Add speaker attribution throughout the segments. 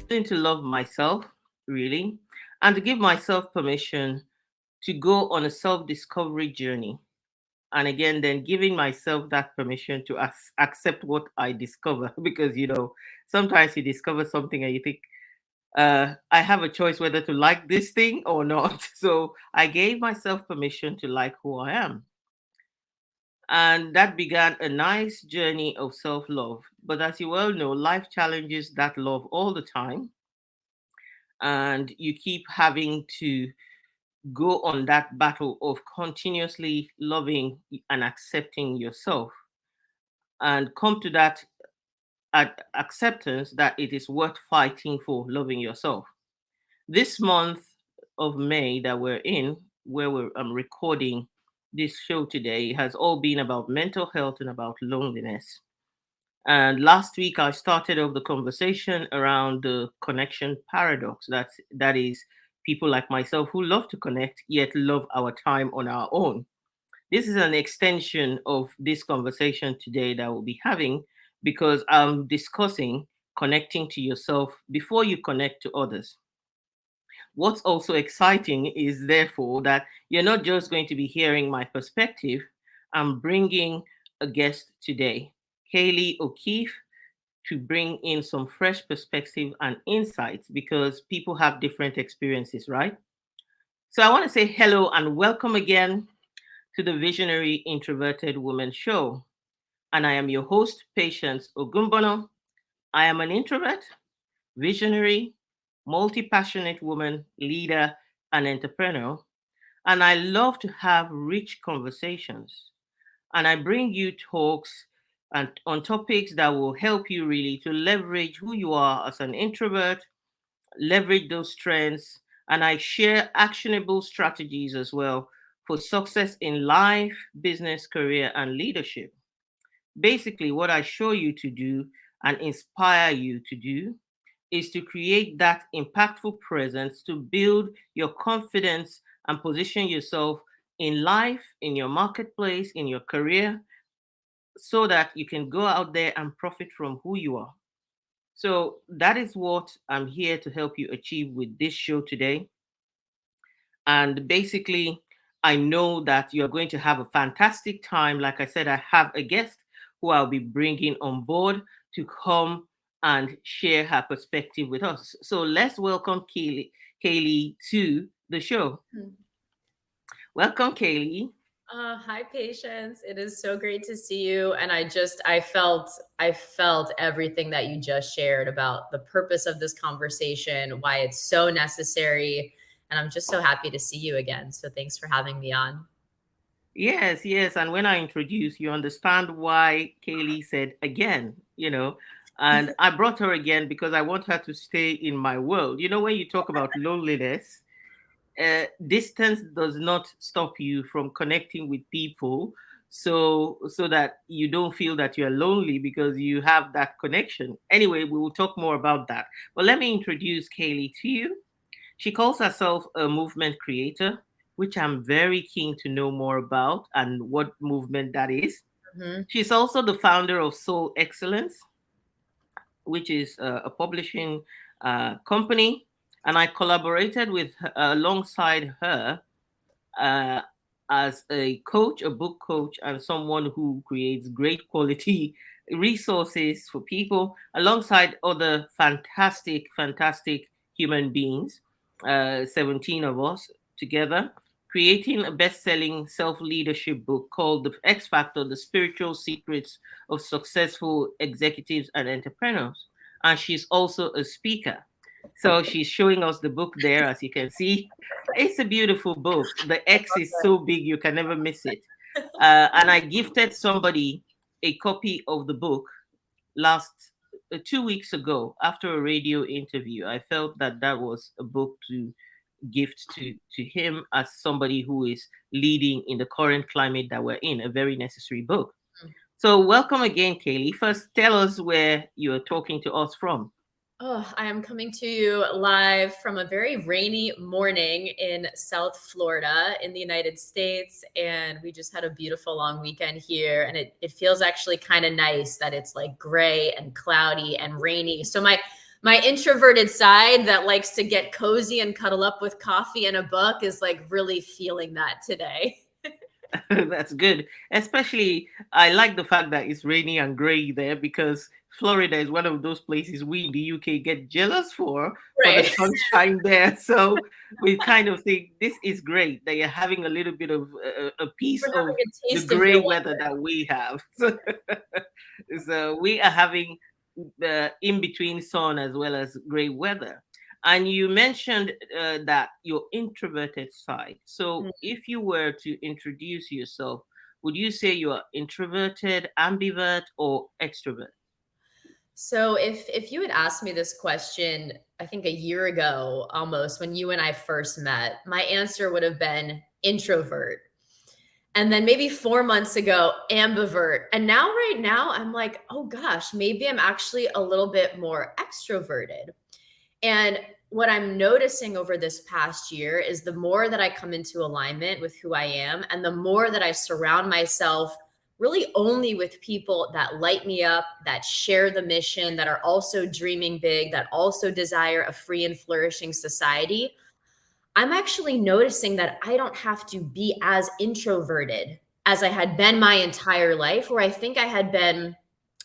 Speaker 1: to love myself, really, and to give myself permission to go on a self discovery journey. And again, then giving myself that permission to accept what I discover. Because, sometimes you discover something and you think, I have a choice whether to like this thing or not. So I gave myself permission to like who I am. And that began a nice journey of self love. But as you well know, life challenges that love all the time. And you keep having to go on that battle of continuously loving and accepting yourself and come to that acceptance that it is worth fighting for loving yourself. This month of May that we're in, where I'm recording this show today, has all been about mental health and about loneliness. And last week I started off the conversation around the connection paradox. That is people like myself who love to connect yet love our time on our own. This is an extension of this conversation today that we'll be having because I'm discussing connecting to yourself before you connect to others. What's also exciting is, therefore, that you're not just going to be hearing my perspective. I'm bringing a guest today, Kayleigh O'Keefe, to bring in some fresh perspective and insights because people have different experiences, right? So I want to say hello and welcome again to the Visionary Introverted Woman Show. And I am your host, Patience Ogunbona. I am an introvert, visionary, multi passionate woman, leader, and entrepreneur. And I love to have rich conversations. And I bring you talks and on topics that will help you really to leverage who you are as an introvert, leverage those strengths, and I share actionable strategies as well for success in life, business, career, and leadership. Basically, what I show you to do and inspire you to do is to create that impactful presence to build your confidence and position yourself in life, in your marketplace, in your career, so that you can go out there and profit from who you are. So that is what I'm here to help you achieve with this show today. And basically, I know that you're going to have a fantastic time. Like I said, I have a guest who I'll be bringing on board to come and share her perspective with us. So let's welcome Kayleigh to the show.
Speaker 2: Hmm.
Speaker 1: Welcome, Kayleigh.
Speaker 2: Hi, Patience. It is so great to see you. And I felt everything that you just shared about the purpose of this conversation, why it's so necessary. And I'm just so happy to see you again. So thanks for having me on.
Speaker 1: Yes, yes. And when I introduce, you understand why Kayleigh said again, and I brought her again because I want her to stay in my world. When you talk about loneliness, distance does not stop you from connecting with people so that you don't feel that you're lonely because you have that connection. Anyway, we will talk more about that. But let me introduce Kayleigh to you. She calls herself a movement creator, which I'm very keen to know more about and what movement that is.
Speaker 2: Mhm.
Speaker 1: She's also the founder of Soul Excellence, which is a publishing company. And I collaborated with alongside her uh, as a coach, a book coach, and someone who creates great quality resources for people alongside other fantastic, fantastic human beings, 17 of us together, creating a best selling self leadership book called The X Factor: The Spiritual Secrets of Successful Executives and Entrepreneurs. And she's also a speaker. So she's showing us the book there, as you can see. It's a beautiful book. The X is so big you can never miss it. And I gifted somebody a copy of the book last 2 weeks ago after a radio interview. I felt that that was a book to gift to him as somebody who is leading in the current climate that we're in, a very necessary book. So welcome again, Kayleigh. First, tell us where you're talking to us from.
Speaker 2: Oh, I am coming to you live from a very rainy morning in South Florida in the United States. And we just had a beautiful long weekend here. And it feels actually kind of nice that it's like gray and cloudy and rainy. So my introverted side that likes to get cozy and cuddle up with coffee and a book is like really feeling that today.
Speaker 1: That's good. Especially, I like the fact that it's rainy and gray there because Florida is one of those places we in the UK get jealous for the
Speaker 2: Right.
Speaker 1: sunshine there. So we kind of think this is great that you're having a little bit of a piece
Speaker 2: We're having
Speaker 1: of
Speaker 2: a
Speaker 1: the
Speaker 2: taste of your
Speaker 1: gray
Speaker 2: life.
Speaker 1: weather that we have. So we are having the in between sun as well as gray weather. And you mentioned that your introverted side. So, if you were to introduce yourself, would you say you are introverted, ambivert, or extrovert?
Speaker 2: So if you had asked me this question, I think a year ago almost when you and I first met, my answer would have been introvert. And then maybe 4 months ago, ambivert. And now right now I'm like, "Oh gosh, maybe I'm actually a little bit more extroverted." And what I'm noticing over this past year is the more that I come into alignment with who I am, and the more that I surround myself really only with people that light me up, that share the mission, that are also dreaming big, that also desire a free and flourishing society, I'm actually noticing that I don't have to be as introverted as I had been my entire life, where I think I had been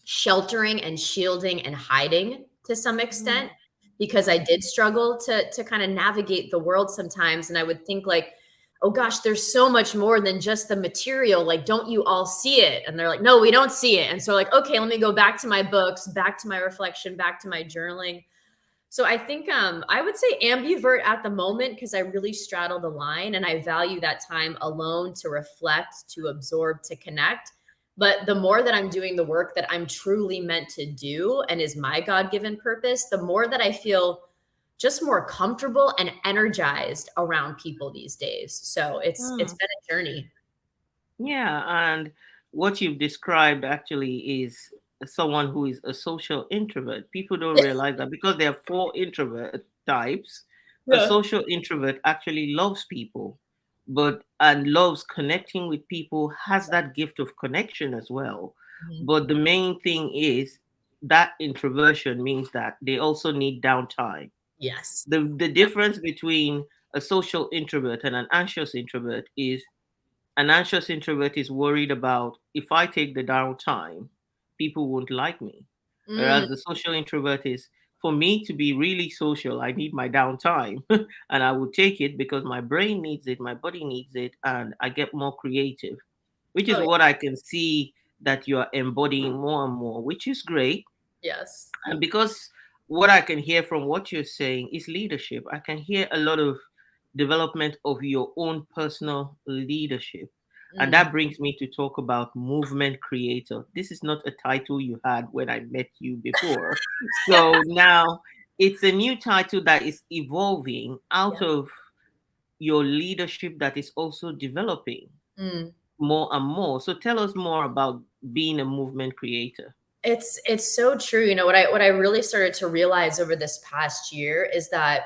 Speaker 2: sheltering and shielding and hiding to some
Speaker 1: Mm,
Speaker 2: extent because I did struggle to kind of navigate the world sometimes. And I would think like, oh gosh, there's so much more than just the material. Like, don't you all see it? And they're like, no, we don't see it. And so like, okay, let me go back to my books, back to my reflection, back to my journaling. So I think I would say ambivert at the moment because I really straddle the line and I value that time alone to reflect, to absorb, to connect. But the more that I'm doing the work that I'm truly meant to do and is my God-given purpose, the more that I feel just more comfortable and energized around people these days. So it's
Speaker 1: mm.
Speaker 2: been a journey.
Speaker 1: Yeah, and what you've described actually is someone who is a social introvert. People don't realize that because there are four introvert types, a
Speaker 2: Yeah.
Speaker 1: social introvert actually loves people, but and loves connecting with people, has that gift of connection as well.
Speaker 2: Mhm.
Speaker 1: But the main thing is that introversion means that they also need downtime.
Speaker 2: Yes.
Speaker 1: The difference between a social introvert and an anxious introvert is an anxious introvert is worried about if I take the downtime, people won't like me.
Speaker 2: Mm,
Speaker 1: Whereas the social introvert is, for me to be really social, I need my downtime and I will take it because my brain needs it, my body needs it, and I get more creative, which is
Speaker 2: oh,
Speaker 1: what I can see that you are embodying more and more, which is great.
Speaker 2: yes.
Speaker 1: And because what I can hear from what you're saying is leadership, I can hear a lot of development of your own personal leadership. And
Speaker 2: Mm,
Speaker 1: that brings me to talk about movement creator. This is not a title you had when I met you before. So now it's a new title that is evolving out
Speaker 2: yeah.
Speaker 1: of your leadership that is also developing
Speaker 2: Mm.
Speaker 1: more and more. So tell us more about being a movement creator.
Speaker 2: It's so true. You know, what I really started to realize over this past year is that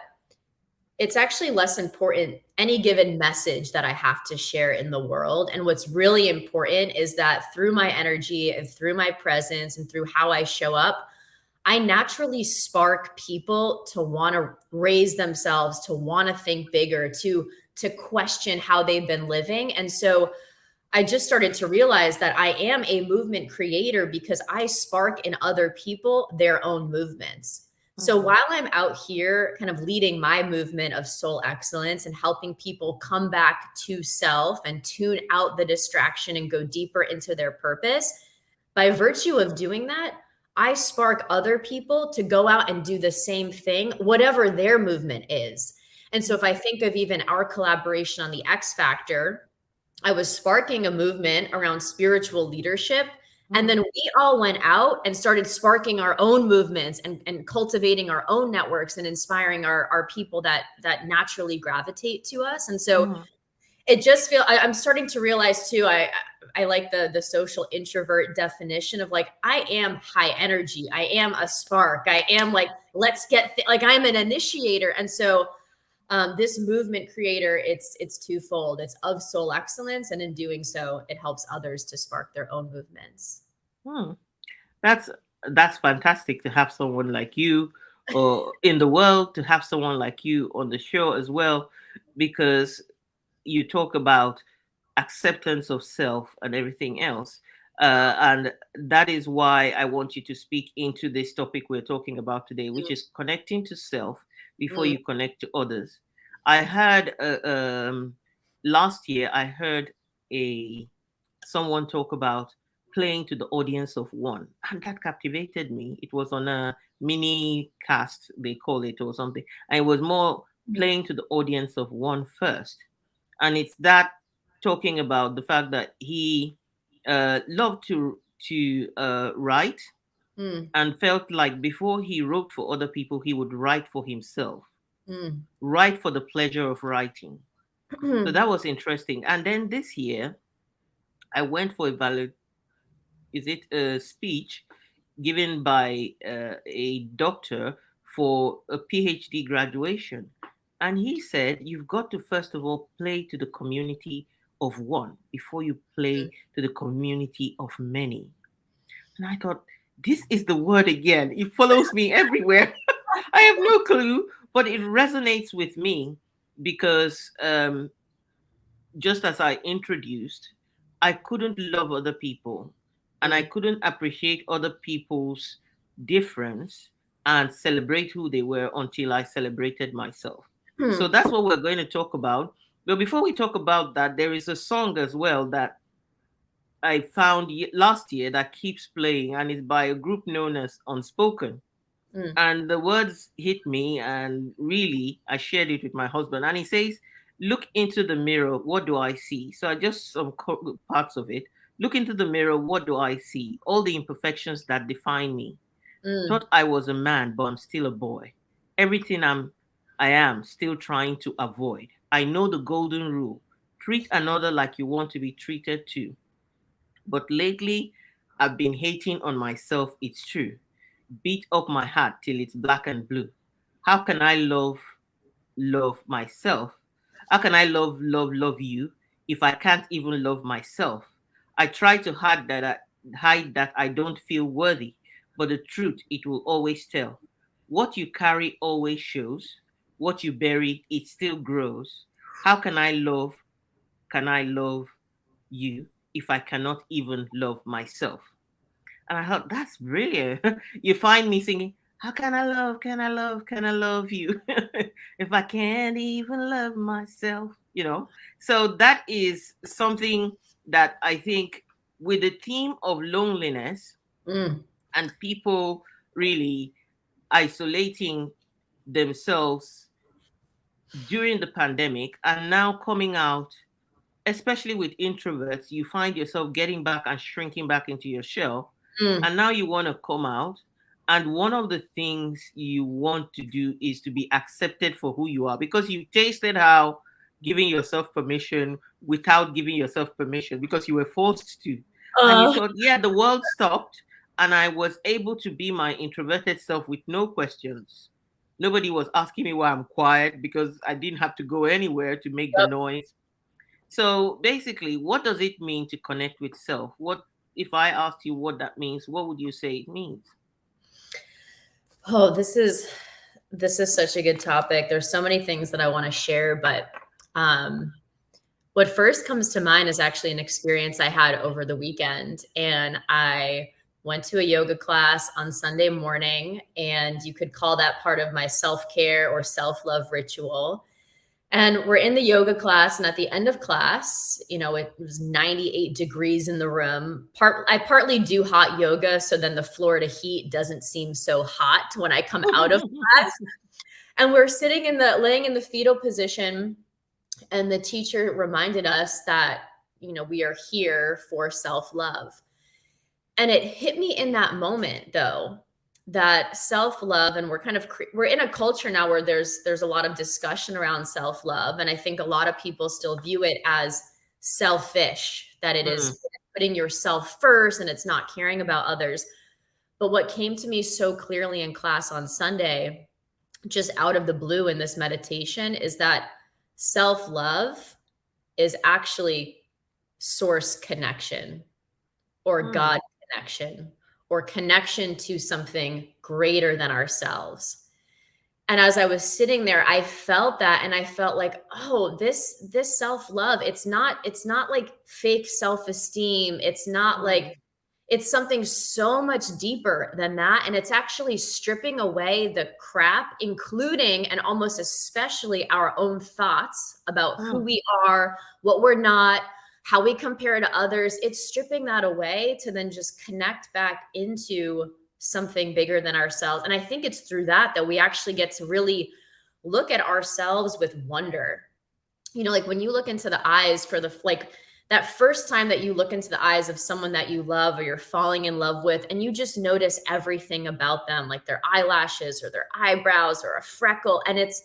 Speaker 2: it's actually less important any given message that I have to share in the world. And what's really important is that through my energy and through my presence and through how I show up, I naturally spark people to want to raise themselves, to want to think bigger, to question how they've been living. And so I just started to realize that I am a movement creator because I spark in other people their own movements. So
Speaker 1: Mhm.
Speaker 2: while I'm out here kind of leading my movement of soul excellence and helping people come back to self and tune out the distraction and go deeper into their purpose, by virtue of doing that, I spark other people to go out and do the same thing, whatever their movement is. And so if I think of even our collaboration on the X Factor, I was sparking a movement around spiritual leadership. And then
Speaker 1: Mhm.
Speaker 2: we all went out and started sparking our own movements and cultivating our own networks and inspiring our people that naturally gravitate to us. And so
Speaker 1: Mhm.
Speaker 2: it just I'm starting to realize too, I like the social introvert definition of like, I am high energy. I am a spark. I am like, let's like I'm an initiator. And so this movement creator, it's twofold. It's of soul excellence, and in doing so, it helps others to spark their own movements.
Speaker 1: Hmm. That's that's fantastic to have someone like you or in the world to have someone like you on the show as well, because you talk about acceptance of self and everything else. And that is why I want you to speak into this topic we're talking about today, which is connecting to self before
Speaker 2: Mm,
Speaker 1: you connect to others. I heard last year, I heard a someone talk about playing to the audience of one, and that captivated me. It was on a mini cast, they call it, or something, and it was more playing to the audience of one first. And it's that talking about the fact that he loved to write,
Speaker 2: mm,
Speaker 1: and felt like before he wrote for other people, he would write for himself,
Speaker 2: mm,
Speaker 1: write for the pleasure of writing. So
Speaker 2: mm,
Speaker 1: that was interesting. And then this year, I went for a valid, is it a speech given by a doctor for a PhD graduation. And he said, you've got to first of all play to the community of one before you play to the community of many. And I thought, this is the word again. It follows me everywhere. I have no clue, but it resonates with me because just as I introduced, I couldn't love other people and I
Speaker 2: mm,
Speaker 1: couldn't appreciate other people's difference and celebrate who they were until I celebrated myself. So
Speaker 2: mm,
Speaker 1: that's what we're going to talk about. But before we talk about that, there is a song as well that I found last year that keeps playing, and it's by a group known as Unspoken.
Speaker 2: mm,
Speaker 1: And the words hit me, and really I shared it with my husband, and he says, look into the mirror, what do I see? So I just some parts of it. Look into the mirror, what do I see? All the imperfections that define me.
Speaker 2: mm.
Speaker 1: Thought I was a man, but I'm still a boy. Everything I am still trying to avoid. I know the golden rule: treat another like you want to be treated too. But lately I've been hating on myself, it's true. Beat up my heart till it's black and blue. How can I love myself? How can I love you if I can't even love myself? I try to hide that I don't feel worthy, but the truth it will always tell. What you carry always shows. What you bury, it still grows. How can I love you if I cannot even love myself? And I thought, that's brilliant. You find me singing, how can I love you if I can't even love myself? So that is something that I think, with the theme of loneliness
Speaker 2: Mm,
Speaker 1: and people really isolating themselves during the pandemic and now coming out, especially with introverts, you find yourself getting back and shrinking back into your shell.
Speaker 2: mm.
Speaker 1: And now you want to come out. And one of the things you want to do is to be accepted for who you are, because you tasted how giving yourself permission without giving yourself permission because you were forced to. And you
Speaker 2: Uh,
Speaker 1: thought, yeah, the world stopped. And I was able to be my introverted self with no questions. Nobody was asking me why I'm quiet because I didn't have to go anywhere to make the
Speaker 2: yep.
Speaker 1: noise. So basically, what does it mean to connect with self? What if I asked you what that means? What would you say it means?
Speaker 2: Oh, this is such a good topic. There's so many things that I want to share, but um, what first comes to mind is actually an experience I had over the weekend. And I went to a yoga class on Sunday morning, and you could call that part of my self care or self love ritual. And we're in the yoga class, and at the end of class, it was 98 degrees in the room. I partly do hot yoga, so then the Florida heat doesn't seem so hot when I come out of class. And we're laying in the fetal position, and the teacher reminded us that, we are here for self-love. And it hit me in that moment, though, that self-love, and we're in a culture now where there's a lot of discussion around self-love, and I think a lot of people still view it as selfish, that it
Speaker 1: Mm,
Speaker 2: is putting yourself first and it's not caring about others. But what came to me so clearly in class on Sunday, just out of the blue in this meditation, is that self-love is actually source connection, or
Speaker 1: mm,
Speaker 2: God connection, or connection to something greater than ourselves. And as I was sitting there, I felt that, and I felt like, oh, this self-love, it's not like fake self-esteem. It's not like, it's something so much deeper than that. And it's actually stripping away the crap, including and almost especially our own thoughts about who we are, what we're not, how we compare to others. It's stripping that away to then just connect back into something bigger than ourselves. And I think it's through that we actually get to really look at ourselves with wonder. You know, like when you look into the eyes for the, like, that first time that you look into the eyes of someone that you love or you're falling in love with, and you just notice everything about them, like their eyelashes or their eyebrows or a freckle. And it's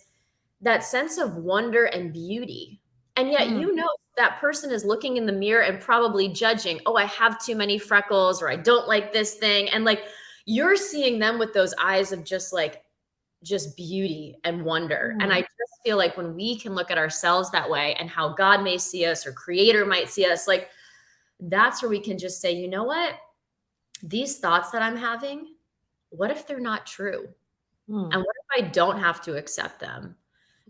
Speaker 2: that sense of wonder and beauty. And yet, you know, that person is looking in the mirror and probably judging, oh, I have too many freckles, or I don't like this thing. And like, you're seeing them with those eyes of just like, just beauty and wonder. And I just feel like when we can look at ourselves that way, and how God may see us or creator might see us, like, that's where we can just say, you know what, these thoughts that I'm having, what if they're not true? And what if I don't have to accept them?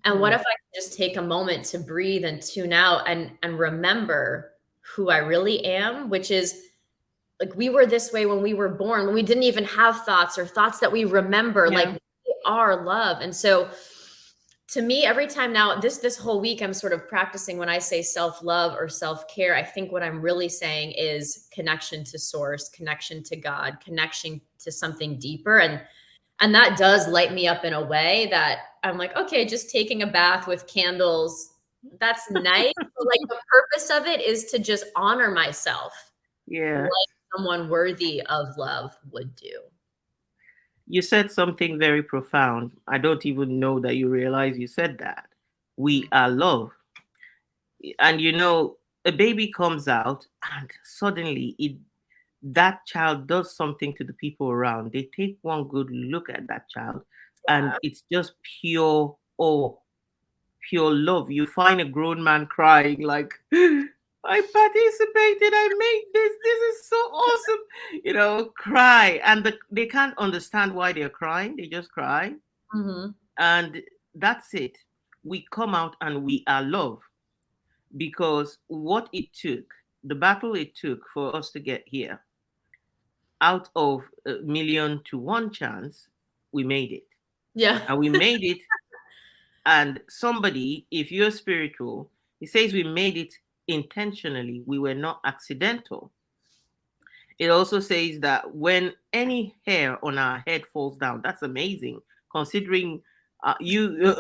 Speaker 2: And what if I can just take a moment to breathe and tune out and remember who I really am, which is, like, we were this way when we were born, when we didn't even have thoughts or thoughts that we remember. Like, we are love. And so to me, every time now, this whole week, I'm sort of practicing, when I say self-love or self-care, I think what I'm really saying is connection to source, connection to God, connection to something deeper. And that does light me up in a way that I'm like, okay, just taking a bath with candles, that's nice. But like, the purpose of it is to just honor myself.
Speaker 1: Yeah.
Speaker 2: Like someone worthy of love would do.
Speaker 1: You said something very profound. I don't even know that you realize you said that. We are love. And you know, a baby comes out and suddenly that child does something to the people around. They take one good look at that child and it's just pure awe, pure love. You find a grown man crying like, I participated, I made this, this is so awesome. You know, cry. And they can't understand why they're crying. They just cry. And that's it. We come out and we are love, because what it took, the battle it took for us to get here, out of 1,000,000 to 1 chance, we made it.
Speaker 2: Yeah.
Speaker 1: And we made it. And somebody, if you're spiritual, he says we made it intentionally. We were not accidental. It also says that when any hair on our head falls down, that's amazing. Considering you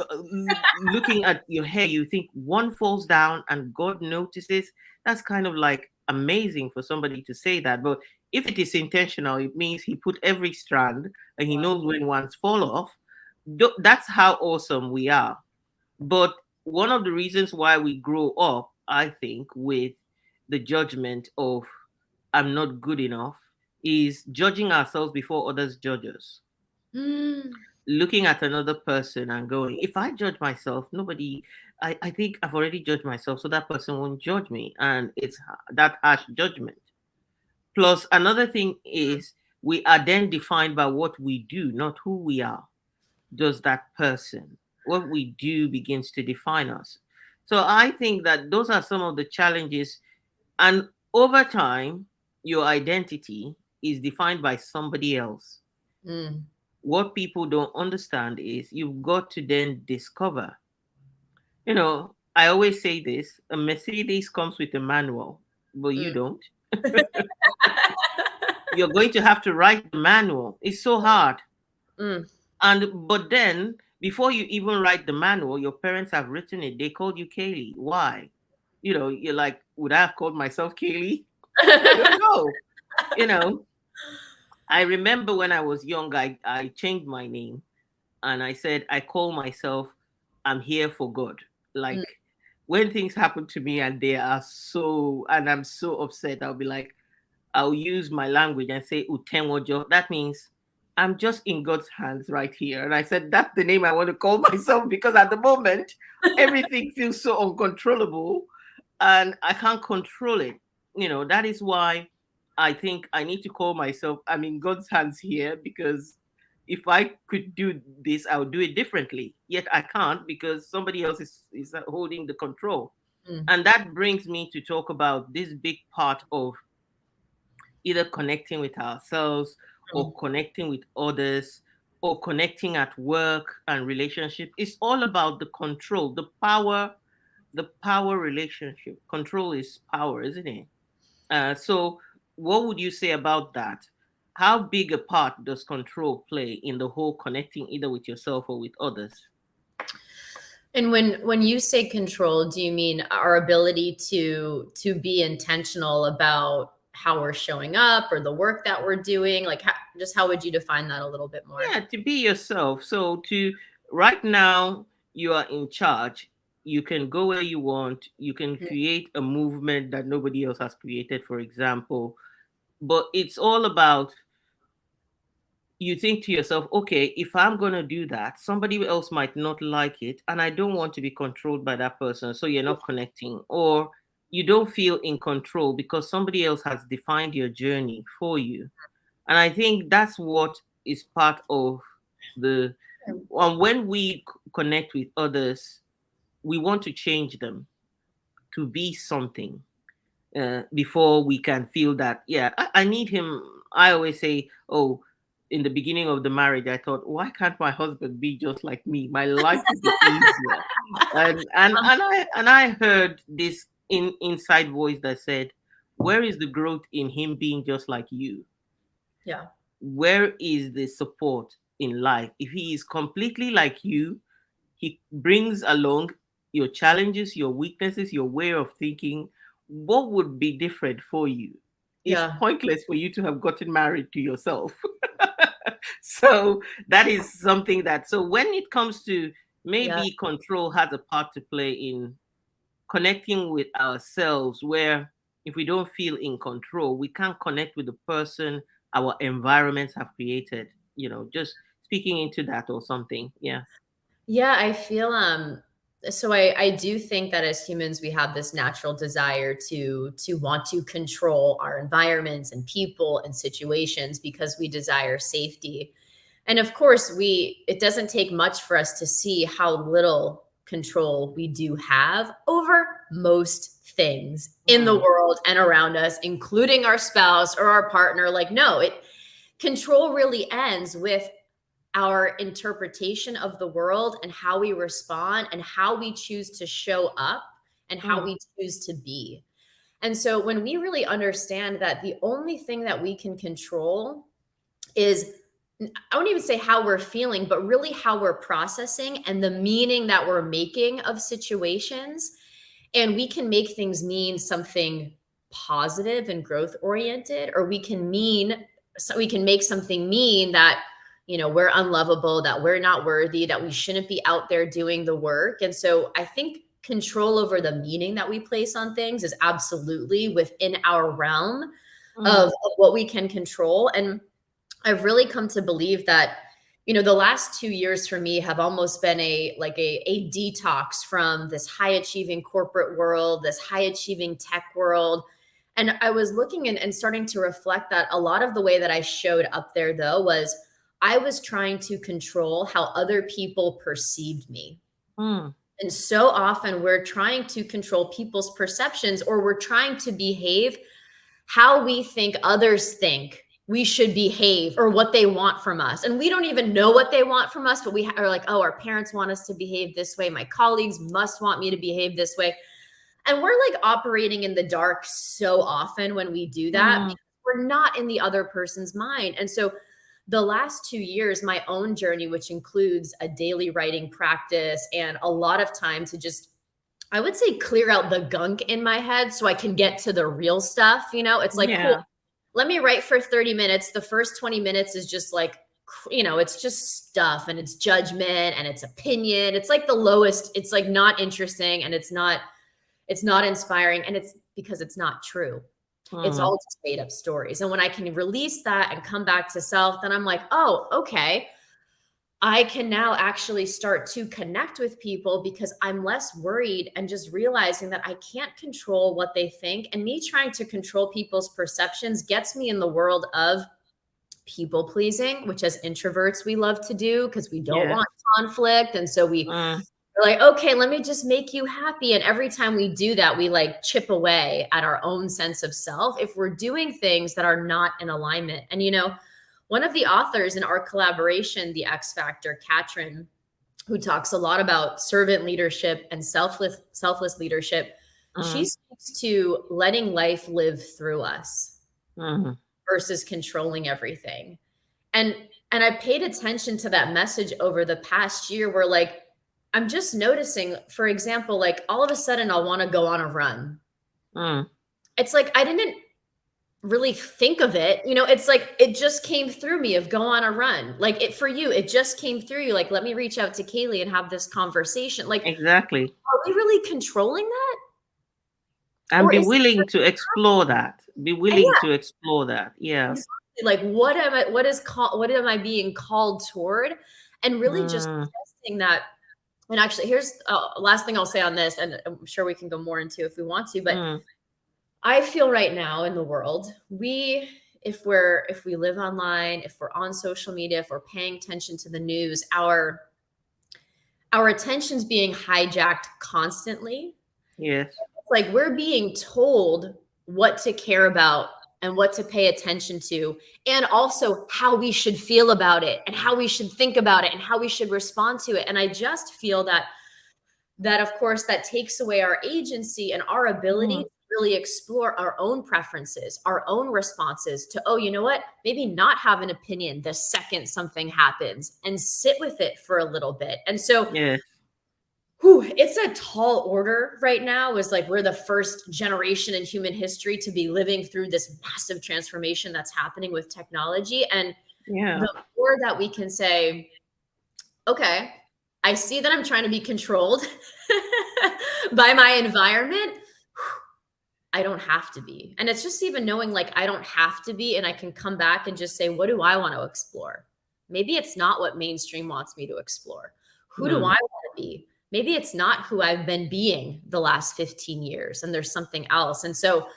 Speaker 1: looking at your hair, you think one falls down and God notices. That's kind of like amazing for somebody to say that. But if it is intentional, it means he put every strand and he knows when ones fall off. That's how awesome we are. But one of the reasons why we grow up, I think, with the judgment of I'm not good enough is judging ourselves before others judge us. Looking at another person and going, if I judge myself, nobody, I think I've already judged myself, so that person won't judge me. And it's that harsh judgment. Plus, another thing is we are then defined by what we do, not who we are. Does that person? What we do begins to define us. So I think that those are some of the challenges. And over time, your identity is defined by somebody else. What people don't understand is you've got to then discover. You know, I always say this, a Mercedes comes with a manual, but you don't. You're going to have to write the manual. It's so hard. But then before you even write the manual, your parents have written it. They called you Kayleigh. Why? You know, you're like, would I have called myself Kayleigh? I don't know. You know, I remember when I was young, I changed my name and I said, I call myself, I'm here for God. Like when things happen to me and they are so, and I'm so upset, I'll be like, I'll use my language and say, Utenwojo. That means I'm just in God's hands right here. And I said, that's the name I want to call myself because at the moment, everything feels so uncontrollable and I can't control it. You know, that is why I think I need to call myself, I'm in God's hands here because if I could do this, I would do it differently. Yet I can't because somebody else is holding the control.
Speaker 2: Mm,
Speaker 1: And that brings me to talk about this big part of either connecting with ourselves or
Speaker 2: mm.
Speaker 1: connecting with others or connecting at work and relationship. It's all about the control, the power relationship. Control is power, isn't it? So what would you say about that? How big a part does control play in the whole connecting either with yourself or with others?
Speaker 2: And when you say control, do you mean our ability to be intentional about how we're showing up or the work that we're doing? Like, just how would you define that a little bit more?
Speaker 1: Yeah, to be yourself. So to right now you are in charge. You can go where you want. You can
Speaker 2: Mm,
Speaker 1: create a movement that nobody else has created, for example. But it's all about you think to yourself, okay, if I'm going to do that, somebody else might not like it, and I don't want to be controlled by that person. So you're not connecting, or you don't feel in control because somebody else has defined your journey for you. And I think that's what is part of the when we connect with others, we want to change them to be something before we can feel that, yeah, I need him. I always say, oh, in the beginning of the marriage, I thought, why can't my husband be just like me? My life would be easier. And I heard this inside voice that said, where is the growth in him being just like you?
Speaker 2: yeah.
Speaker 1: Where is the support in life? If he is completely like you, he brings along your challenges, your weaknesses, your way of thinking. What would be different for you? It's
Speaker 2: Yeah.
Speaker 1: pointless for you to have gotten married to yourself. So that is something that, so when it comes to
Speaker 2: Yeah.
Speaker 1: maybe control has a part to play in connecting with ourselves, where if we don't feel in control, we can't connect with the person our environments have created, just speaking into that or something. Yeah.
Speaker 2: Yeah, I feel so I do think that as humans we have this natural desire to want to control our environments and people and situations because we desire safety. And of course, we it doesn't take much for us to see how little control we do have over most things in the
Speaker 1: Mm,
Speaker 2: world and around us, including our spouse or our partner. Like, no, it control really ends with our interpretation of the world and how we respond and how we choose to show up and how
Speaker 1: mm,
Speaker 2: we choose to be. And so when we really understand that the only thing that we can control is, I won't even say how we're feeling, but really how we're processing and the meaning that we're making of situations. And we can make things mean something positive and growth oriented, or we can make something mean that, we're unlovable, that we're not worthy, that we shouldn't be out there doing the work. And so I think control over the meaning that we place on things is absolutely within our realm
Speaker 1: mm.
Speaker 2: of what we can control. And I've really come to believe that, the last 2 years for me have almost been a detox from this high achieving corporate world, this high achieving tech world. And I was looking and starting to reflect that a lot of the way that I showed up there, though, was I was trying to control how other people perceived me.
Speaker 1: Mm.
Speaker 2: And so often we're trying to control people's perceptions, or we're trying to behave how we think others think we should behave or what they want from us. And we don't even know what they want from us, but we are like, oh, our parents want us to behave this way. My colleagues must want me to behave this way. And we're like operating in the dark so often when we do that
Speaker 1: Mm.
Speaker 2: because we're not in the other person's mind. And so the last 2 years, my own journey, which includes a daily writing practice and a lot of time to just, I would say, clear out the gunk in my head so I can get to the real stuff. It's like, cool,
Speaker 1: Yeah.
Speaker 2: let me write for 30 minutes. The first 20 minutes is just like, it's just stuff and it's judgment and it's opinion. It's like the lowest, it's like not interesting and it's not inspiring. And it's because it's not true. It's
Speaker 1: Mm.
Speaker 2: all just made up stories. And when I can release that and come back to self, then I'm like, oh, okay. I can now actually start to connect with people because I'm less worried and just realizing that I can't control what they think. And me trying to control people's perceptions gets me in the world of people pleasing, which as introverts we love to do because we don't
Speaker 1: Yeah.
Speaker 2: want conflict. And so we're
Speaker 1: Mm,
Speaker 2: like, okay, let me just make you happy. And every time we do that, we like chip away at our own sense of self if we're doing things that are not in alignment. And, one of the authors in our collaboration, The X Factor, Katrin, who talks a lot about servant leadership and selfless leadership, she
Speaker 1: mm,
Speaker 2: speaks to letting life live through us
Speaker 1: mm,
Speaker 2: versus controlling everything. And I paid attention to that message over the past year where like I'm just noticing, for example, like all of a sudden I'll want to go on a run.
Speaker 1: mm.
Speaker 2: It's like I didn't really think of it. It's like it just came through me of go on a run. Like it for you, it just came through you. Like, let me reach out to Kayleigh and have this conversation. Like,
Speaker 1: Exactly.
Speaker 2: are we really controlling that?
Speaker 1: And
Speaker 2: Or
Speaker 1: be
Speaker 2: is it
Speaker 1: willing to explore that. Be willing
Speaker 2: yeah,
Speaker 1: to explore that. Yeah.
Speaker 2: exactly. Like what am I being called toward? And really just
Speaker 1: Mm,
Speaker 2: testing that. And actually, here's last thing I'll say on this, and I'm sure we can go more into if we want to, but
Speaker 1: mm,
Speaker 2: I feel right now in the world, if we live online, if we're on social media, if we're paying attention to the news, our attention's being hijacked constantly.
Speaker 1: yes.
Speaker 2: It's like we're being told what to care about and what to pay attention to, and also how we should feel about it and how we should think about it and how we should respond to it. And I just feel that of course that takes away our agency and our ability
Speaker 1: Mm,
Speaker 2: to really explore our own preferences, our own responses to, oh, you know what, maybe not have an opinion the second something happens and sit with it for a little bit. And so
Speaker 1: yes.
Speaker 2: it's a tall order right now. Is like we're the first generation in human history to be living through this massive transformation that's happening with technology. And
Speaker 1: Yeah.
Speaker 2: the more that we can say, okay, I see that I'm trying to be controlled by my environment. I don't have to be. And it's just even knowing like I don't have to be, and I can come back and just say, what do I want to explore? Maybe it's not what mainstream wants me to explore. Who do I
Speaker 1: Mm,
Speaker 2: want to be? Maybe it's not who I've been being the last 15 years and there's something else. And so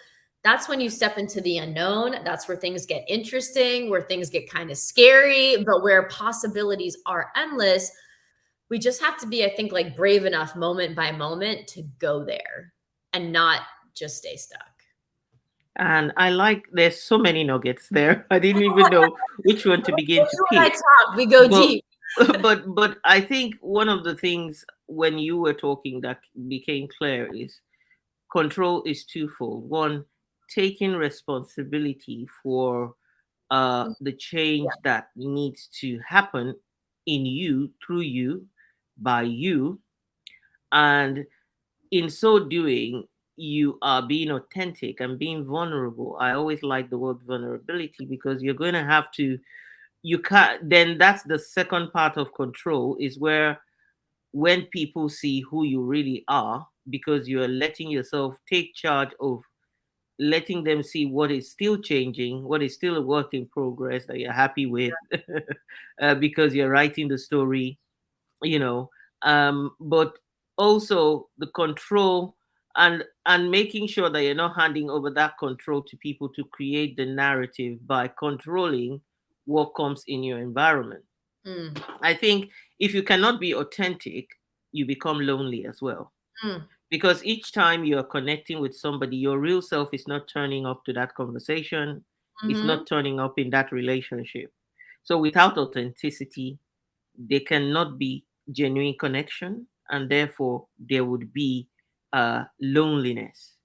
Speaker 2: that's when you step into the unknown. That's where things get interesting, where things get kind of scary, but where possibilities are endless. We just have to be, I think, like brave enough moment by moment to go there and not just stay stuck.
Speaker 1: and I like, there's so many nuggets there. I didn't even know which one to begin to
Speaker 2: When I
Speaker 1: pick.
Speaker 2: talk, we go
Speaker 1: But
Speaker 2: deep.
Speaker 1: but I think one of the things when you were talking that became clear is control is twofold. One, taking responsibility for the change
Speaker 2: Yeah.
Speaker 1: that needs to happen in you, through you, by you, and in so doing, you are being authentic and being vulnerable. I always like the word vulnerability because you're going to have to, you can't, then that's the second part of control, is where when people see who you really are, because you're letting yourself take charge of letting them see what is still changing, what is still a work in progress that you're happy with, because you're writing the story, you know. But also the control, and making sure that you're not handing over that control to people to create the narrative by controlling what comes in your environment.
Speaker 2: Mm,
Speaker 1: I think if you cannot be authentic, you become lonely as well.
Speaker 2: mm,
Speaker 1: Because each time you're connecting with somebody, your real self is not turning up to that conversation, it's
Speaker 2: mhm.
Speaker 1: not turning up in that relationship. So without authenticity, there cannot be genuine connection, and therefore there would be loneliness.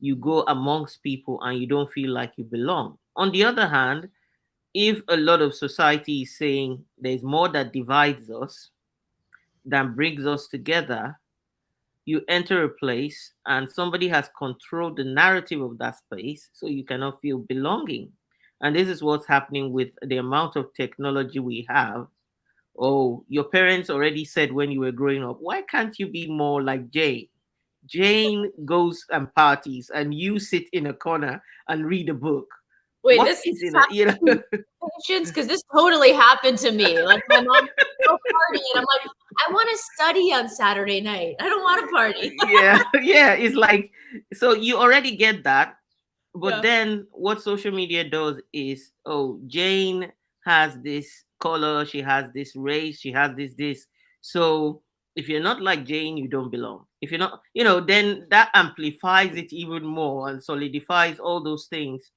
Speaker 1: You go amongst people and you don't feel like you belong. On the other hand, if a lot of society is saying there's more that divides us than brings us together, you enter a place and somebody has controlled the narrative of that space, so you cannot feel belonging. And this is what's happening with the amount of technology we have. Oh, your parents already said when you were growing up, why can't you be more like Jane? Jane goes and parties, and you sit in a corner and read a book.
Speaker 2: Wait,
Speaker 1: What
Speaker 2: this
Speaker 1: is it?
Speaker 2: happened to me patience because this totally happened to me. Like my mom would go party, and I'm like, I want to study on Saturday night. I don't want to party.
Speaker 1: Yeah, yeah. It's like, so you already get that. But
Speaker 2: Yeah.
Speaker 1: then what social media does is, oh, Jane has this color, she has this race, she has this. So if you're not like Jane, you don't belong. If you're not, then that amplifies it even more and solidifies all those things.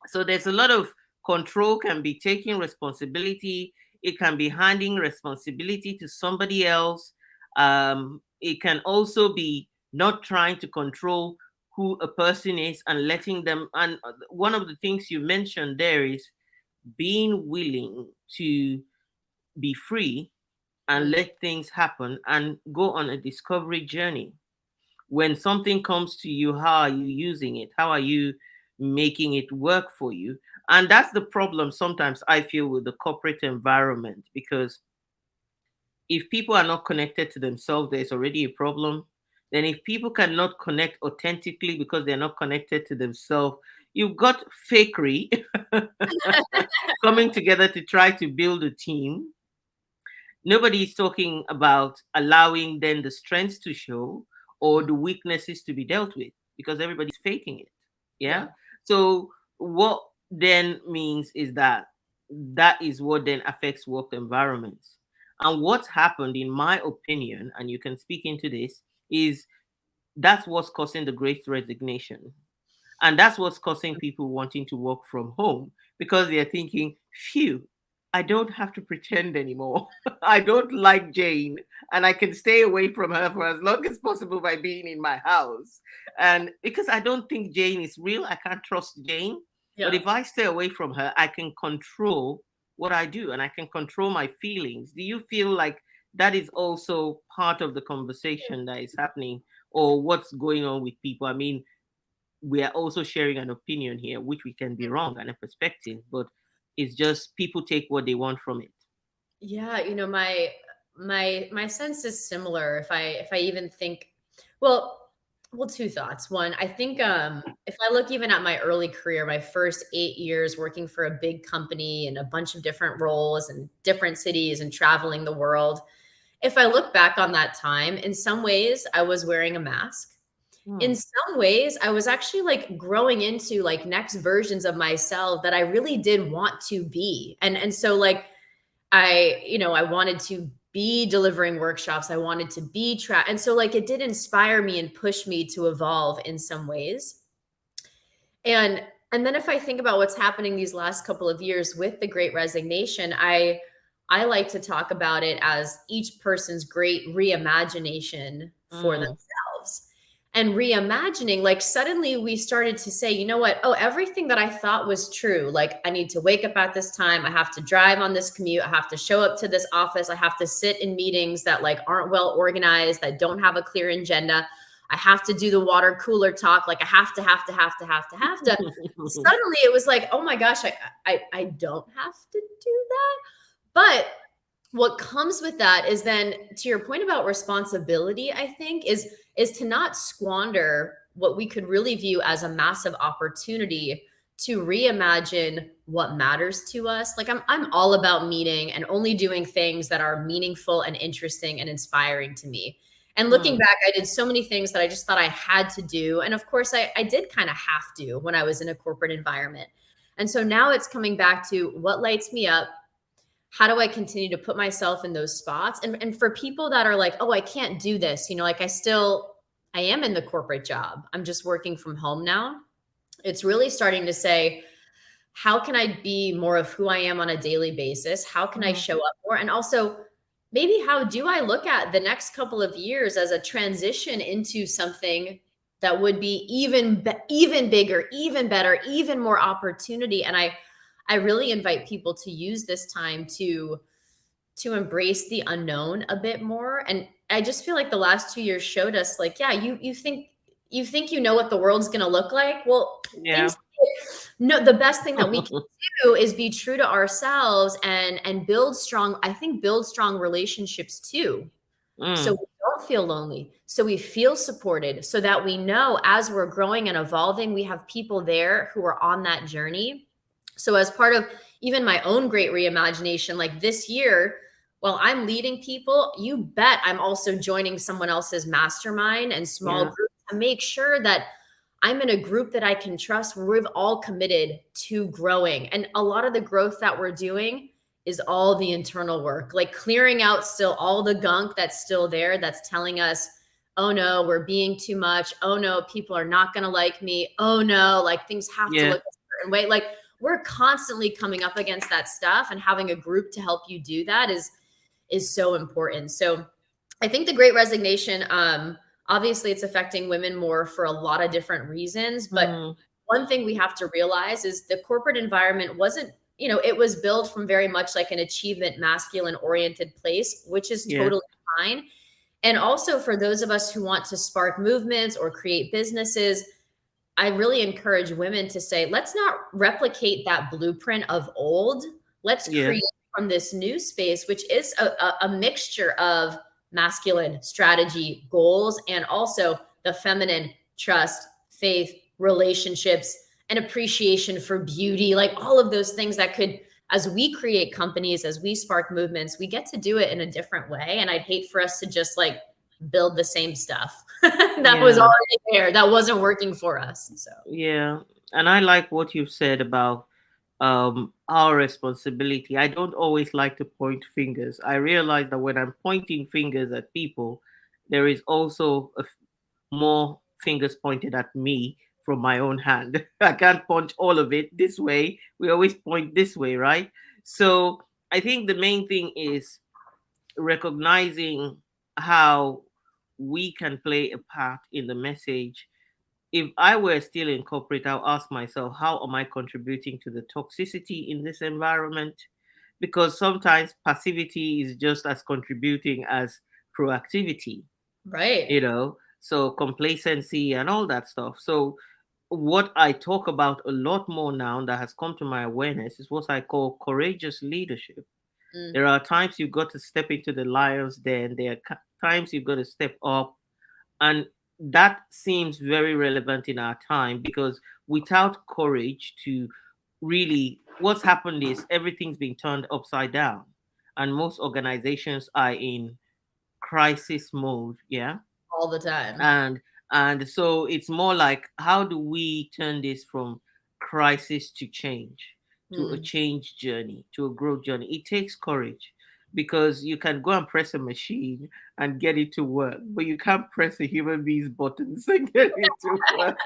Speaker 1: So there's a lot of control, can be taking responsibility. It can be handing responsibility to somebody else. It can also be not trying to control who a person is and letting them. And one of the things you mentioned there is being willing to be free and
Speaker 2: Mm.
Speaker 1: let things happen and go on a discovery journey. When something comes to you, how are you using it? How are you making it work for you? And that's the problem sometimes I feel with the corporate environment, because if people are not connected to themselves, there's already a problem. Then if people cannot connect authentically because they're not connected to themselves, you've got fakery coming together to try to build a team. Nobody's talking about allowing then the strengths to show or the weaknesses to be dealt with, because everybody's faking it. Yeah.
Speaker 2: Yeah.
Speaker 1: So what then means is that that is what then affects work environments. And what's happened, in my opinion, and you can speak into this, is that's what's causing the great resignation. And that's what's causing people wanting to work from home, because they're thinking, phew, I don't have to pretend anymore. I don't like Jane, and I can stay away from her for as long as possible by being in my house. And because I don't think Jane is real, I can't trust Jane. But
Speaker 2: Yeah.
Speaker 1: if I stay away from her, I can control what I do and I can control my feelings. Do you feel like that is also part of the conversation that is happening, or what's going on with people? I mean, we are also sharing an opinion here, which we can be wrong and a perspective, but it's just people take what they want from it.
Speaker 2: Yeah, my sense is similar. If I even think, well, two thoughts. One, I think if I look even at my early career, my first 8 years working for a big company and a bunch of different roles and different cities and traveling the world, if I look back on that time, in some ways I was wearing a mask. In
Speaker 1: Hmm.
Speaker 2: some ways, I was actually like growing into like next versions of myself that I really did want to be. And so like I wanted to be delivering workshops. I wanted to be and so like it did inspire me and push me to evolve in some ways. And and then if I think about what's happening these last couple of years with the great resignation, I like to talk about it as each person's great reimagination for
Speaker 1: Mm.
Speaker 2: themselves. And reimagining, like suddenly we started to say, you know what? Oh, everything that I thought was true, like I need to wake up at this time, I have to drive on this commute, I have to show up to this office, I have to sit in meetings that like aren't well organized, that don't have a clear agenda. I have to do the water cooler talk. Like I have to. Suddenly it was like, oh my gosh, I don't have to do that. But what comes with that is then to your point about responsibility, I think is to not squander what we could really view as a massive opportunity to reimagine what matters to us. Like I'm all about meeting and only doing things that are meaningful and interesting and inspiring to me. And looking
Speaker 1: Mm.
Speaker 2: back, I did so many things that I just thought I had to do. And of course, I did kind of have to when I was in a corporate environment. And so now it's coming back to what lights me up. How do I continue to put myself in those spots? And for people that are like, oh, I can't do this, like I am in the corporate job. I'm just working from home now. It's really starting to say, how can I be more of who I am on a daily basis? How can I
Speaker 1: Mhm.
Speaker 2: show up more? And also, maybe how do I look at the next couple of years as a transition into something that would be even bigger, even better, even more opportunity? And I really invite people to use this time to embrace the unknown a bit more. And I just feel like the last 2 years showed us like, yeah, you think you know what the world's gonna look like. Well,
Speaker 1: Yeah.
Speaker 2: things no, the best thing that we can do is be true to ourselves and build strong, I think build strong relationships too. So
Speaker 1: Mm.
Speaker 2: we don't feel lonely. So we feel supported so that we know as we're growing and evolving, we have people there who are on that journey. So as part of even my own great reimagination, like this year, while I'm leading people, you bet I'm also joining someone else's mastermind and small
Speaker 1: Yeah.
Speaker 2: group to make sure that I'm in a group that I can trust where we've all committed to growing. And a lot of the growth that we're doing is all the internal work, like clearing out still all the gunk that's still there, that's telling us, oh no, we're being too much. Oh no, people are not going to like me. Oh no, like things have to
Speaker 1: Yeah.
Speaker 2: look a certain way. Like we're constantly coming up against that stuff, and having a group to help you do that is so important. So I think the Great Resignation, obviously it's affecting women more for a lot of different reasons, but
Speaker 1: Mm,
Speaker 2: one thing we have to realize is the corporate environment wasn't, it was built from very much like an achievement, masculine oriented place, which is
Speaker 1: yeah.
Speaker 2: totally fine. And also for those of us who want to spark movements or create businesses, I really encourage women to say, let's not replicate that blueprint of old. Let's
Speaker 1: Yeah.
Speaker 2: create from this new space, which is a mixture of masculine strategy, goals, and also the feminine trust, faith, relationships, and appreciation for beauty, like all of those things that could, as we create companies, as we spark movements, we get to do it in a different way. And I'd hate for us to just like build the same stuff that was
Speaker 1: Yeah.
Speaker 2: already there, that wasn't working for us. So,
Speaker 1: Yeah. And I like what you've said about our responsibility. I don't always like to point fingers. I realize that when I'm pointing fingers at people, there is also more fingers pointed at me from my own hand. I can't point all of it this way. We always point this way, right? So I think the main thing is recognizing how we can play a part in the message. If I were still in corporate, I'll ask myself, how am I contributing to the toxicity in this environment? Because sometimes passivity is just as contributing as proactivity,
Speaker 2: right.
Speaker 1: so complacency and all that stuff. So, what I talk about a lot more now that has come to my awareness is what I call courageous leadership.
Speaker 2: Mm,
Speaker 1: There are times you've got to step into the lion's den, there are times you've got to step up, and that seems very relevant in our time because without courage to really, what's happened is everything's been turned upside down. And most organizations are in crisis mode. Yeah.
Speaker 2: all the time.
Speaker 1: And so it's more like, how do we turn this from crisis to change, to a
Speaker 2: Mm,
Speaker 1: change journey, to a growth journey? It takes courage, because you can go and press a machine and get it to work, but you can't press a human being's buttons and get it to work.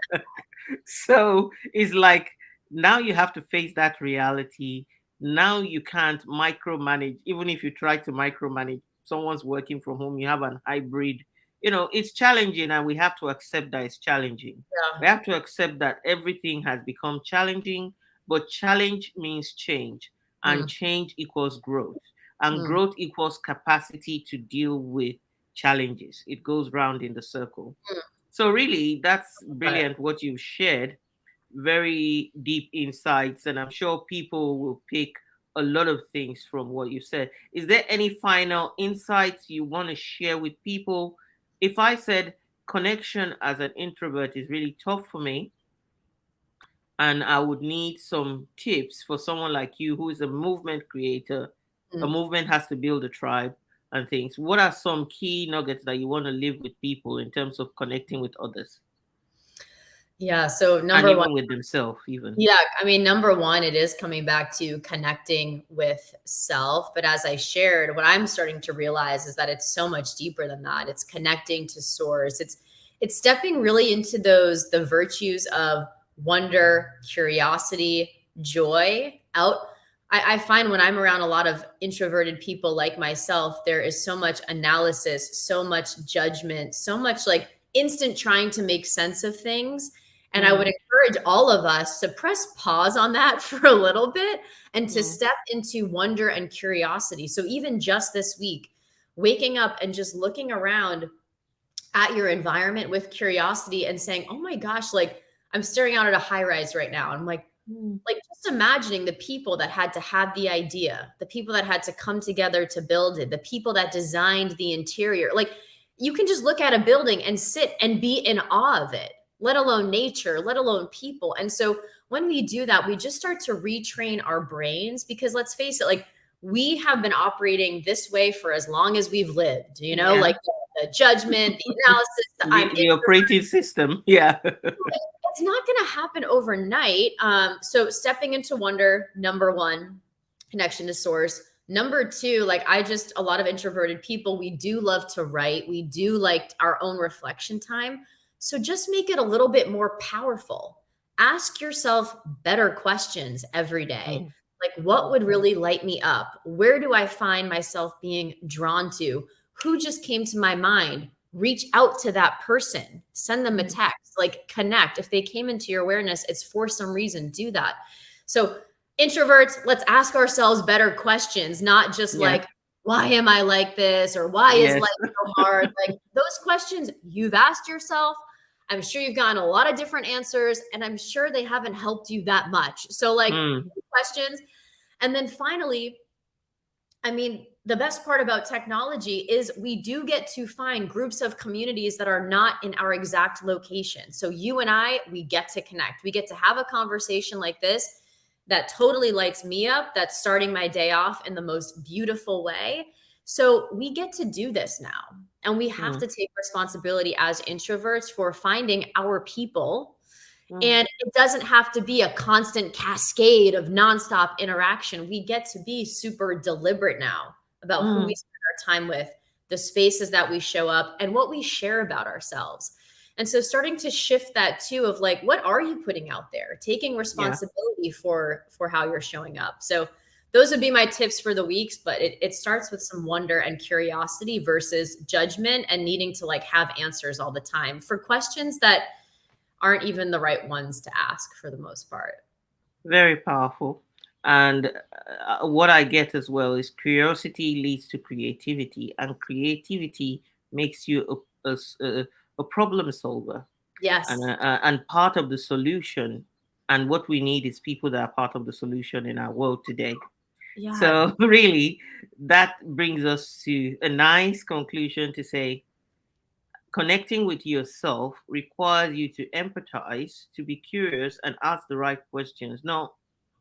Speaker 1: So it's like, now you have to face that reality. Now you can't micromanage. Even if you try to micromanage, someone's working from home, you have an hybrid. It's challenging, and we have to accept that it's challenging.
Speaker 2: yeah.
Speaker 1: We have to accept that everything has become challenging, but challenge means change, and
Speaker 2: Mm,
Speaker 1: change equals growth, and
Speaker 2: mm,
Speaker 1: growth equals capacity to deal with challenges. It goes round in the circle.
Speaker 2: mm.
Speaker 1: So really, that's
Speaker 2: But
Speaker 1: brilliant what you've shared. Very deep insights, and I'm sure people will pick a lot of things from what you said. Is there any final insights you want to share with people? If I said connection as an introvert is really tough for me, and I would need some tips for someone like you who is a movement creator, a
Speaker 2: mm.
Speaker 1: movement has to build a tribe and things. What are some key nuggets that you want to leave with people in terms of connecting with others
Speaker 2: Yeah. So
Speaker 1: and
Speaker 2: number one,
Speaker 1: even with themselves, even?
Speaker 2: yeah, I mean, number one, it is coming back to connecting with self. But as I shared, what I'm starting to realize is that it's so much deeper than that. It's connecting to source. It's stepping really into the virtues of wonder, curiosity, joy out. I find when I'm around a lot of introverted people like myself, there is so much analysis, so much judgment, so much like instant trying to make sense of things. And I would
Speaker 1: Mm,
Speaker 2: encourage all of us to press pause on that for a little bit and to
Speaker 1: mm,
Speaker 2: step into wonder and curiosity. So even just this week, waking up and just looking around at your environment with curiosity and saying, "Oh my gosh, like I'm staring out at a high rise right now." I'm
Speaker 1: mm.
Speaker 2: like just imagining the people that had to have the idea, the people that had to come together to build it, the people that designed the interior. Like you can just look at a building and sit and be in awe of it, let alone nature, let alone people. And so when we do that, we just start to retrain our brains because let's face it, like we have been operating this way for as long as we've lived,
Speaker 1: Yeah.
Speaker 2: like the judgment, the analysis, the I'm
Speaker 1: The operating system. Yeah.
Speaker 2: it's not going to happen overnight. So stepping into wonder, number one, connection to source. Number two, like a lot of introverted people, we do love to write. We do like our own reflection time. So just make it a little bit more powerful. Ask yourself better questions every day.
Speaker 1: Mm,
Speaker 2: Like, what would really light me up? Where do I find myself being drawn to? Who just came to my mind? Reach out to that person, send them a
Speaker 1: mm,
Speaker 2: text, like connect. If they came into your awareness, it's for some reason, do that. So introverts, let's ask ourselves better questions, not just
Speaker 1: yeah.
Speaker 2: like, why am I like this? Or why is
Speaker 1: Yes.
Speaker 2: life so hard? Like those questions you've asked yourself, I'm sure you've gotten a lot of different answers, and I'm sure they haven't helped you that much. So, like,
Speaker 1: Mm,
Speaker 2: questions. And then finally, I mean, the best part about technology is we do get to find groups of communities that are not in our exact location. So you and I, we get to connect. We get to have a conversation like this that totally lights me up, that's starting my day off in the most beautiful way. So we get to do this now. And we have
Speaker 1: mm,
Speaker 2: to take responsibility as introverts for finding our people,
Speaker 1: mm,
Speaker 2: and it doesn't have to be a constant cascade of nonstop interaction. We get to be super deliberate now about who we
Speaker 1: mm,
Speaker 2: spend our time with, the spaces that we show up, and what we share about ourselves. And so starting to shift that too of like, what are you putting out there? Taking
Speaker 1: yeah.
Speaker 2: responsibility for how you're showing up. So those would be my tips for the weeks, but it starts with some wonder and curiosity versus judgment and needing to like have answers all the time for questions that aren't even the right ones to ask for the most part.
Speaker 1: Very powerful. And what I get as well is curiosity leads to creativity, and creativity makes you a problem solver,
Speaker 2: Yes.
Speaker 1: and part of the solution. And what we need is people that are part of the solution in our world today.
Speaker 2: Yeah.
Speaker 1: So, really, that brings us to a nice conclusion to say connecting with yourself requires you to empathize, to be curious, and ask the right questions, not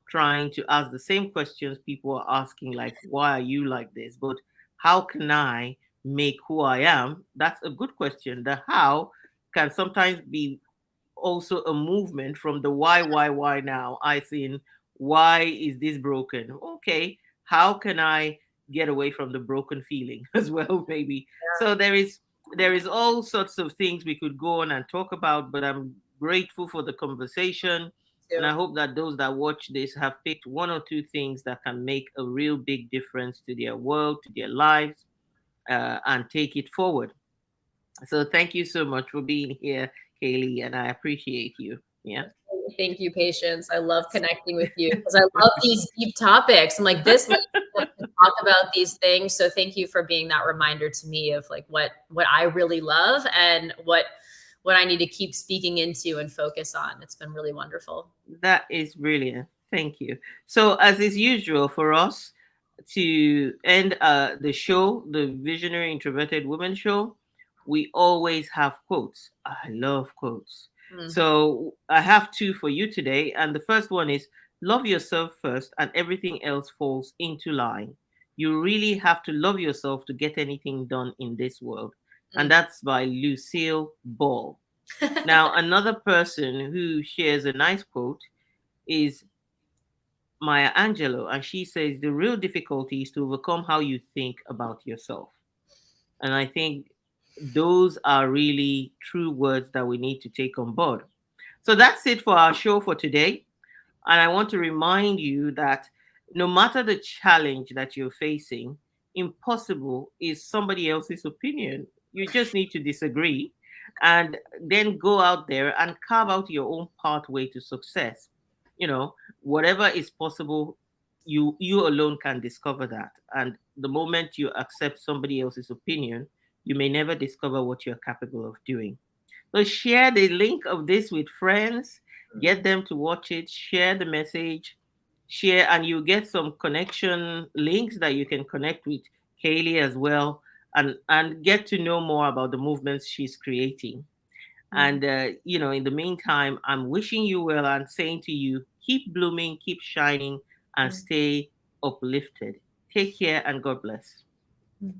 Speaker 1: trying to ask the same questions people are asking, like, why are you like this? But how can I make who I am? That's a good question. The how can sometimes be also a movement from the why now. I think, why is this broken? Okay, how can I get away from the broken feeling as well, maybe? So there is all sorts of things we could go on and talk about, but I'm grateful for the conversation. And
Speaker 2: Too.
Speaker 1: I hope that those that watch this have picked one or two things that can make a real big difference to their world, to their lives, and take it forward. So thank you so much for being here, Kayleigh, and I appreciate you. Yeah.
Speaker 2: Thank you, Patience. I love connecting with you because I love these deep topics. I'm like, this lady wants to talk about these things. So thank you for being that reminder to me of like what I really love and what I need to keep speaking into and focus on. It's been really wonderful.
Speaker 1: That is brilliant. Thank you. So, as is usual for us to end the show, the Visionary Introverted Woman Show, we always have quotes. I love quotes.
Speaker 2: Mm.
Speaker 1: So, I have two for you today. And the first one is love yourself first, and everything else falls into line. You really have to love yourself to get anything done in this world. And
Speaker 2: Mm.
Speaker 1: that's by Lucille Ball. Now, another person who shares a nice quote is Maya Angelou, and she says the real difficulty is to overcome how you think about yourself. And I think those are really true words that we need to take on board. So that's it for our show for today. And I want to remind you that no matter the challenge that you're facing, impossible is somebody else's opinion. You just need to disagree and then go out there and carve out your own pathway to success. Whatever is possible, you alone can discover that. And the moment you accept somebody else's opinion, you may never discover what you're capable of doing. So share the link of this with friends, get them to watch it, share the message, share, and you get some connection links that you can connect with Kayleigh as well, and get to know more about the movements she's creating.
Speaker 2: Mm.
Speaker 1: And in the meantime, I'm wishing you well and saying to you, keep blooming, keep shining, and
Speaker 2: Mm.
Speaker 1: stay uplifted. Take care and God bless.
Speaker 2: Mm.